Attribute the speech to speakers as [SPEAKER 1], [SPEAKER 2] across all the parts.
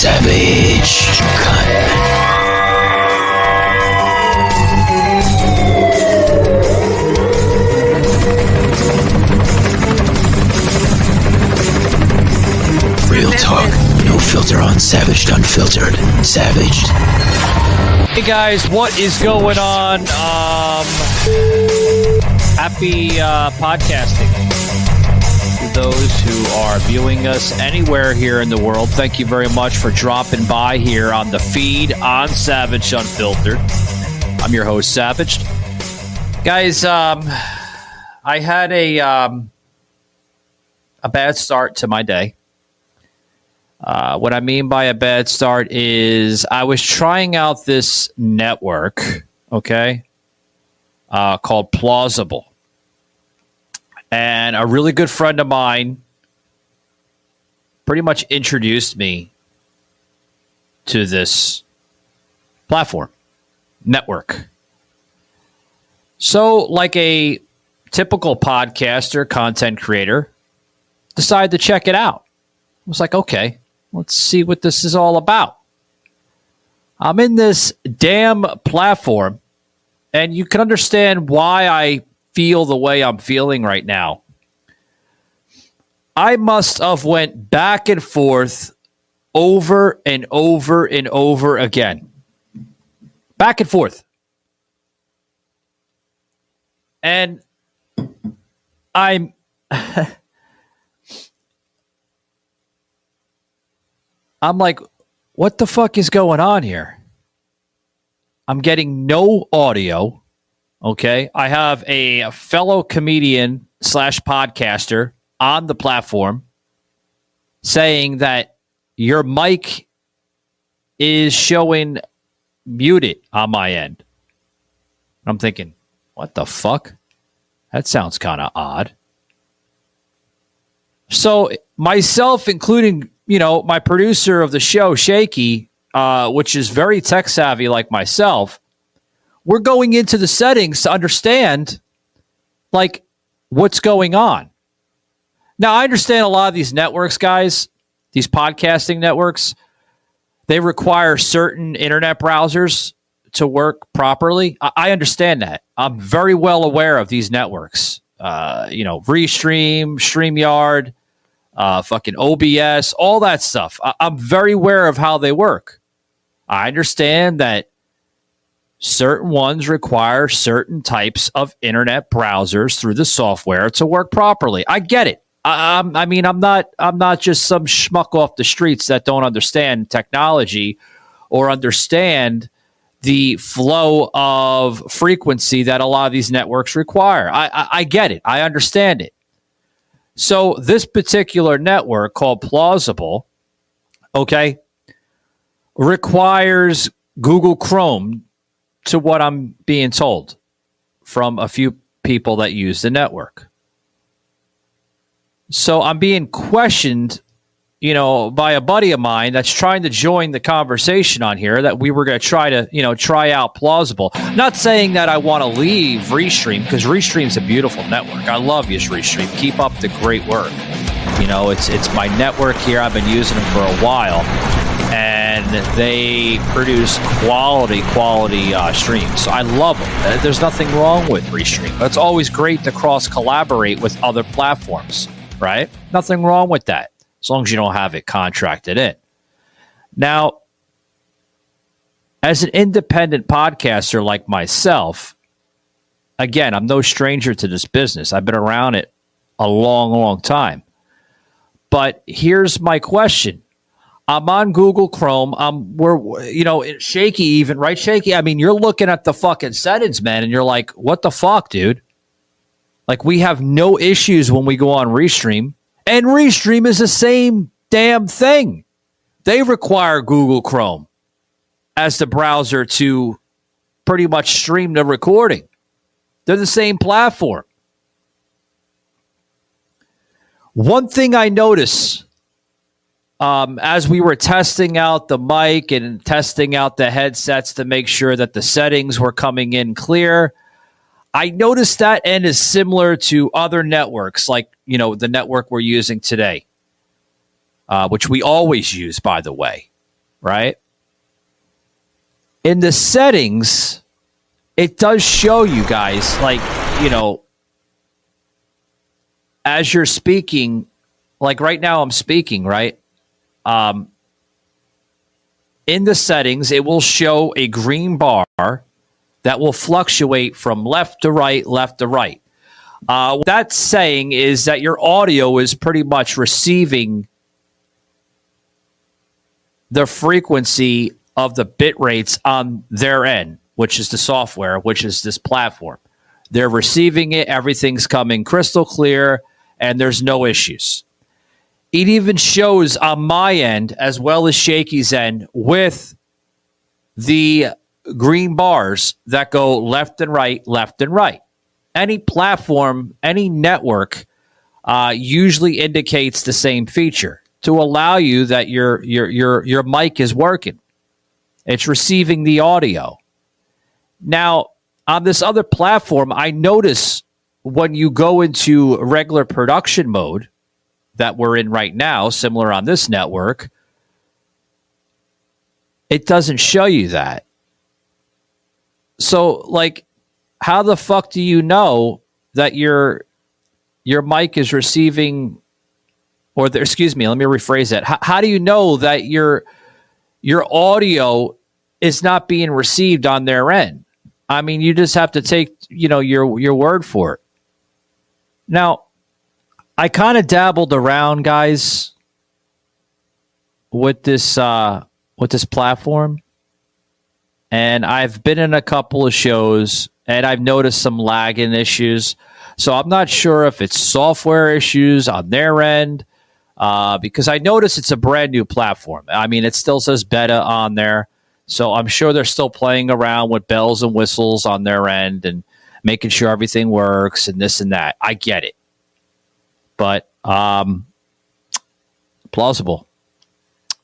[SPEAKER 1] Savage Cut. Real talk, no filter on Savaged Unfiltered. Savaged.
[SPEAKER 2] Hey guys, what is going on? Happy podcasting to those who are viewing us anywhere here in the world. Thank you very much for dropping by here on the feed on Savaged Unfiltered. I'm your host, Savaged. Guys, I had a bad start to my day. What I mean by a bad start is I was trying out this network, okay, called Plauzzable. And a really good friend of mine pretty much introduced me to this platform, network. So, like a typical podcaster, content creator, decided to check it out. I was like, okay, let's see what this is all about. I'm in this damn platform, and you can understand why I feel the way I'm feeling right now. I must have went back and forth over and over and over again. Back and forth. And I'm... I'm like, what the fuck is going on here? I'm getting no audio. Okay. I have a fellow comedian / podcaster on the platform saying that your mic is showing muted on my end. I'm thinking, what the fuck? That sounds kind of odd. So myself, including, you know, my producer of the show, Shaky, which is very tech savvy like myself, we're going into the settings to understand, like, what's going on. Now, I understand a lot of these networks, guys, these podcasting networks, they require certain internet browsers to work properly. I understand that. I'm very well aware of these networks. Restream, StreamYard, fucking OBS, all that stuff. I'm very aware of how they work. I understand that certain ones require certain types of internet browsers through the software to work properly. I get it. I'm not just some schmuck off the streets that don't understand technology or understand the flow of frequency that a lot of these networks require. I get it. I understand it. So this particular network called Plauzzable, okay, requires Google Chrome, to what I'm being told from a few people that use the network. So I'm being questioned, by a buddy of mine that's trying to join the conversation on here that we were going to try out Plauzzable. Not saying that I want to leave Restream, because Restream's a beautiful network. I love you, Restream. Keep up the great work. It's my network here. I've been using them for a while, and they produce quality streams. So I love them. There's nothing wrong with Restream. It's always great to cross-collaborate with other platforms, right? Nothing wrong with that, as long as you don't have it contracted in. Now, as an independent podcaster like myself, again, I'm no stranger to this business. I've been around it a long, long time. But here's my question. I'm on Google Chrome. Shaky even, right, Shaky? I mean, you're looking at the fucking settings, man, and you're like, what the fuck, dude? Like, we have no issues when we go on Restream. And Restream is the same damn thing. They require Google Chrome as the browser to pretty much stream the recording. They're the same platform. One thing I noticed as we were testing out the mic and testing out the headsets to make sure that the settings were coming in clear, I noticed that end is similar to other networks, like, the network we're using today, which we always use, by the way. right? In the settings, it does show you guys, like, as you're speaking, like right now I'm speaking, right? In the settings, it will show a green bar that will fluctuate from left to right, left to right. What that's saying is that your audio is pretty much receiving the frequency of the bit rates on their end, which is the software, which is this platform. They're receiving it. Everything's coming crystal clear, and there's no issues. It even shows on my end, as well as Shaky's end, with the green bars that go left and right, left and right. Any platform, any network usually indicates the same feature to allow you that your mic is working. It's receiving the audio. Now, on this other platform, I notice when you go into regular production mode that we're in right now, similar on this network, it doesn't show you that. So, like, how the fuck do you know that your mic is receiving, or excuse me, let me rephrase that. How do you know that your audio is not being received on their end? I mean, you just have to take, your word for it. Now, I kind of dabbled around, guys, with this platform, and I've been in a couple of shows, and I've noticed some lagging issues. So I'm not sure if it's software issues on their end, because I notice it's a brand new platform. I mean, it still says beta on there, so I'm sure they're still playing around with bells and whistles on their end and making sure everything works and this and that. I get it. But Plauzzable,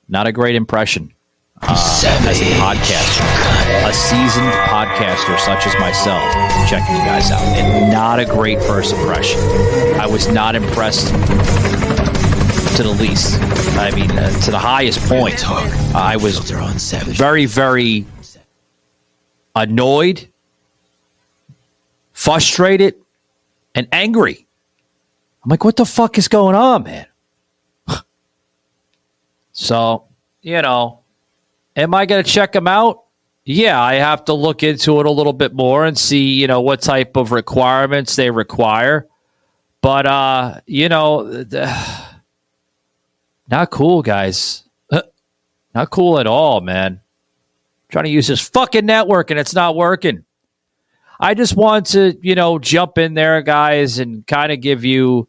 [SPEAKER 2] not a great impression as a podcaster, a seasoned podcaster such as myself, checking you guys out. And not a great first impression. I was not impressed to the least. I mean, to the highest point. I was very, very annoyed, frustrated, and angry. I'm like, what the fuck is going on, man? So, am I going to check them out? Yeah, I have to look into it a little bit more and see, what type of requirements they require. But, not cool, guys. Not cool at all, man. I'm trying to use this fucking network and it's not working. I just want to, jump in there, guys, and kind of give you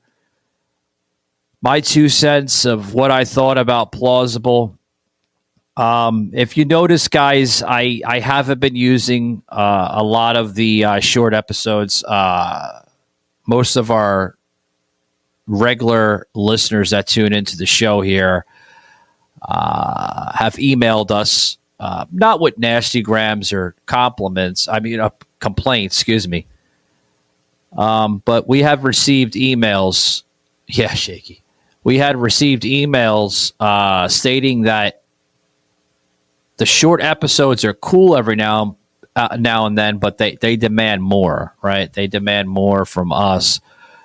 [SPEAKER 2] my 2 cents of what I thought about Plauzzable. If you notice, guys, I haven't been using a lot of the short episodes. Most of our regular listeners that tune into the show here have emailed us, not with nasty grams or compliments. I mean, complaints, excuse me. But we have received emails. Yeah, Shaky. We had received emails stating that the short episodes are cool every now and then, but they demand more, right? They demand more from us.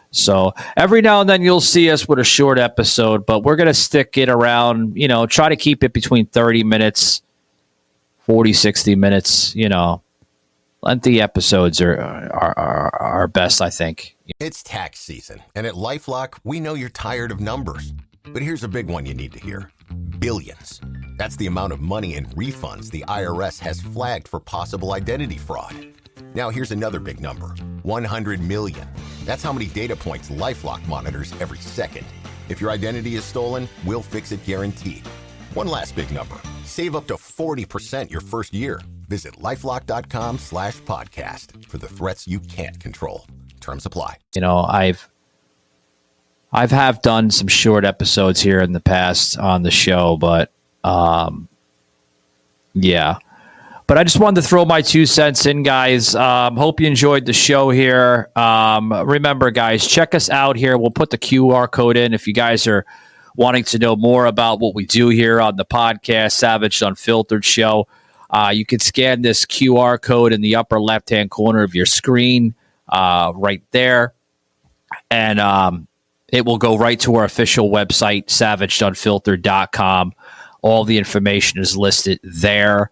[SPEAKER 2] So every now and then you'll see us with a short episode, but we're going to stick it around, try to keep it between 30 minutes, 40, 60 minutes, lengthy episodes are best, I think.
[SPEAKER 3] It's tax season, and at LifeLock, we know you're tired of numbers. But here's a big one you need to hear. Billions. That's the amount of money in refunds the IRS has flagged for possible identity fraud. Now here's another big number. 100 million. That's how many data points LifeLock monitors every second. If your identity is stolen, we'll fix it guaranteed. One last big number. Save up to 40% your first year. Visit lifelock.com/podcast for the threats you can't control. Terms apply.
[SPEAKER 2] I've have done some short episodes here in the past on the show, but yeah. But I just wanted to throw my 2 cents in, guys. Hope you enjoyed the show here. Remember, guys, check us out here. We'll put the QR code in if you guys are wanting to know more about what we do here on the podcast, Savage Unfiltered Show, you can scan this QR code in the upper left-hand corner of your screen right there, and it will go right to our official website, savageunfiltered.com. All the information is listed there,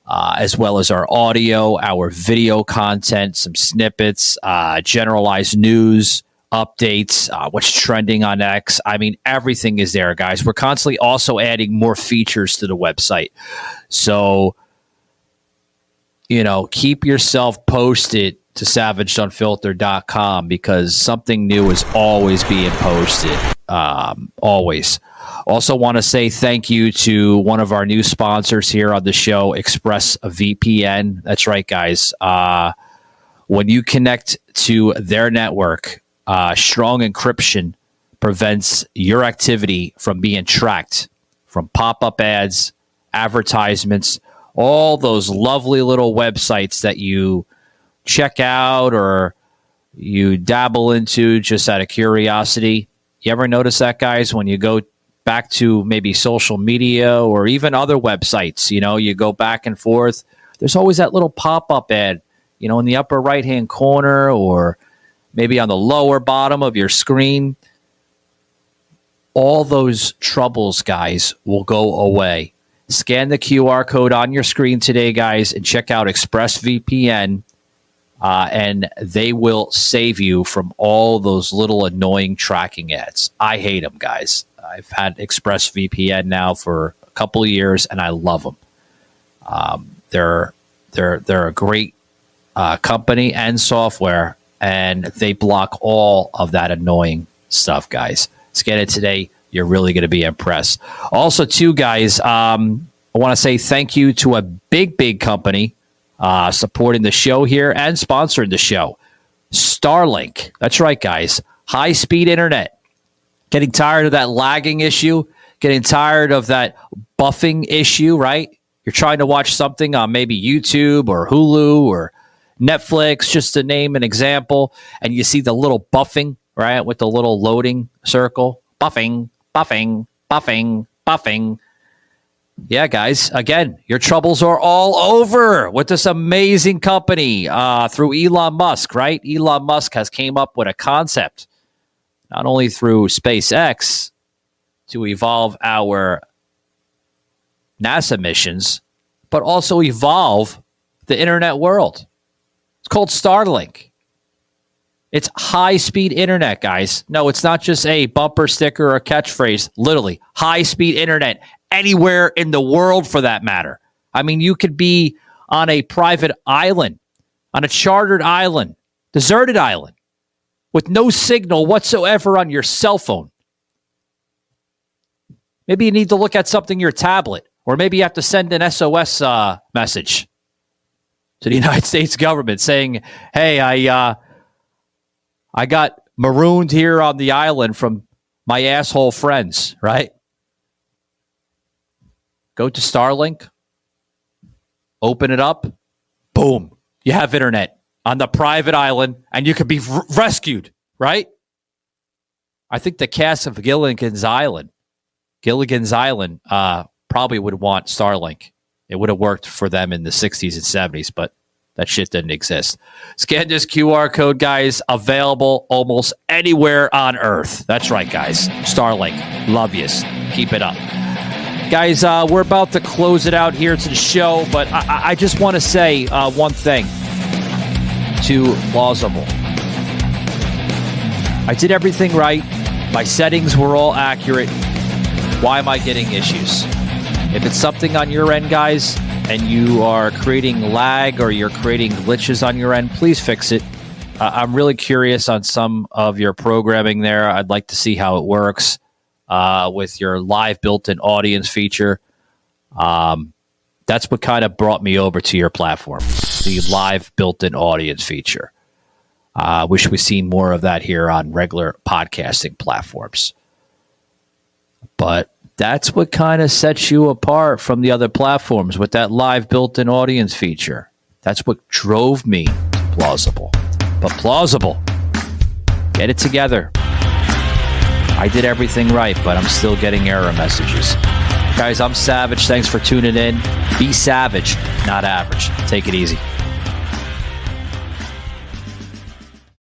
[SPEAKER 2] as well as our audio, our video content, some snippets, generalized news, updates, what's trending on X. I mean, everything is there, guys. We're constantly also adding more features to the website. So, keep yourself posted to savageunfiltered.com because something new is always being posted. Always. Also want to say thank you to one of our new sponsors here on the show, ExpressVPN. That's right, guys. When you connect to their network, strong encryption prevents your activity from being tracked from pop-up ads, advertisements, all those lovely little websites that you check out or you dabble into just out of curiosity. You ever notice that, guys, when you go back to maybe social media or even other websites, you go back and forth, there's always that little pop-up ad, in the upper right-hand corner or maybe on the lower bottom of your screen. All those troubles, guys, will go away. Scan the QR code on your screen today, guys, and check out ExpressVPN. And they will save you from all those little annoying tracking ads. I hate them, guys. I've had ExpressVPN now for a couple of years, and I love them. They're a great company and software, and they block all of that annoying stuff, guys. Scan it today. You're really going to be impressed. Also, too, guys, I want to say thank you to a big company supporting the show here and sponsoring the show. Starlink. That's right, guys. High-speed internet. Getting tired of that lagging issue? Getting tired of that buffing issue, right? You're trying to watch something on maybe YouTube or Hulu or Netflix, just to name an example, and you see the little buffing, right, with the little loading circle. Buffing. Yeah, guys, again, your troubles are all over with this amazing company through Elon Musk, right? Elon Musk has came up with a concept, not only through SpaceX, to evolve our NASA missions, but also evolve the internet world. It's called Starlink. It's high-speed internet, guys. No, it's not just a bumper sticker or a catchphrase. Literally, high-speed internet anywhere in the world, for that matter. I mean, you could be on a private island, on a chartered island, deserted island, with no signal whatsoever on your cell phone. Maybe you need to look at something on your tablet, or maybe you have to send an SOS message to the United States government saying, hey, I got marooned here on the island from my asshole friends, right? Go to Starlink, open it up, boom, you have internet on the private island, and you could be rescued, right? I think the cast of Gilligan's Island probably would want Starlink. It would have worked for them in the 60s and 70s, but that shit didn't exist. Scan this QR code, guys. Available almost anywhere on Earth. That's right, guys. Starlink. Love yous. Keep it up. Guys, we're about to close it out here to the show, but I just want to say one thing to Plauzzable. I did everything right. My settings were all accurate. Why am I getting issues? If it's something on your end, guys, and you are creating lag or you're creating glitches on your end, please fix it. I'm really curious on some of your programming there. I'd like to see how it works with your live built-in audience feature. That's what kind of brought me over to your platform, the live built-in audience feature. Wish we'd seen more of that here on regular podcasting platforms. But that's what kind of sets you apart from the other platforms with that live built-in audience feature. That's what drove me to Plauzzable. But Plauzzable, get it together. I did everything right, but I'm still getting error messages. Guys, I'm Savage. Thanks for tuning in. Be savage, not average. Take it easy.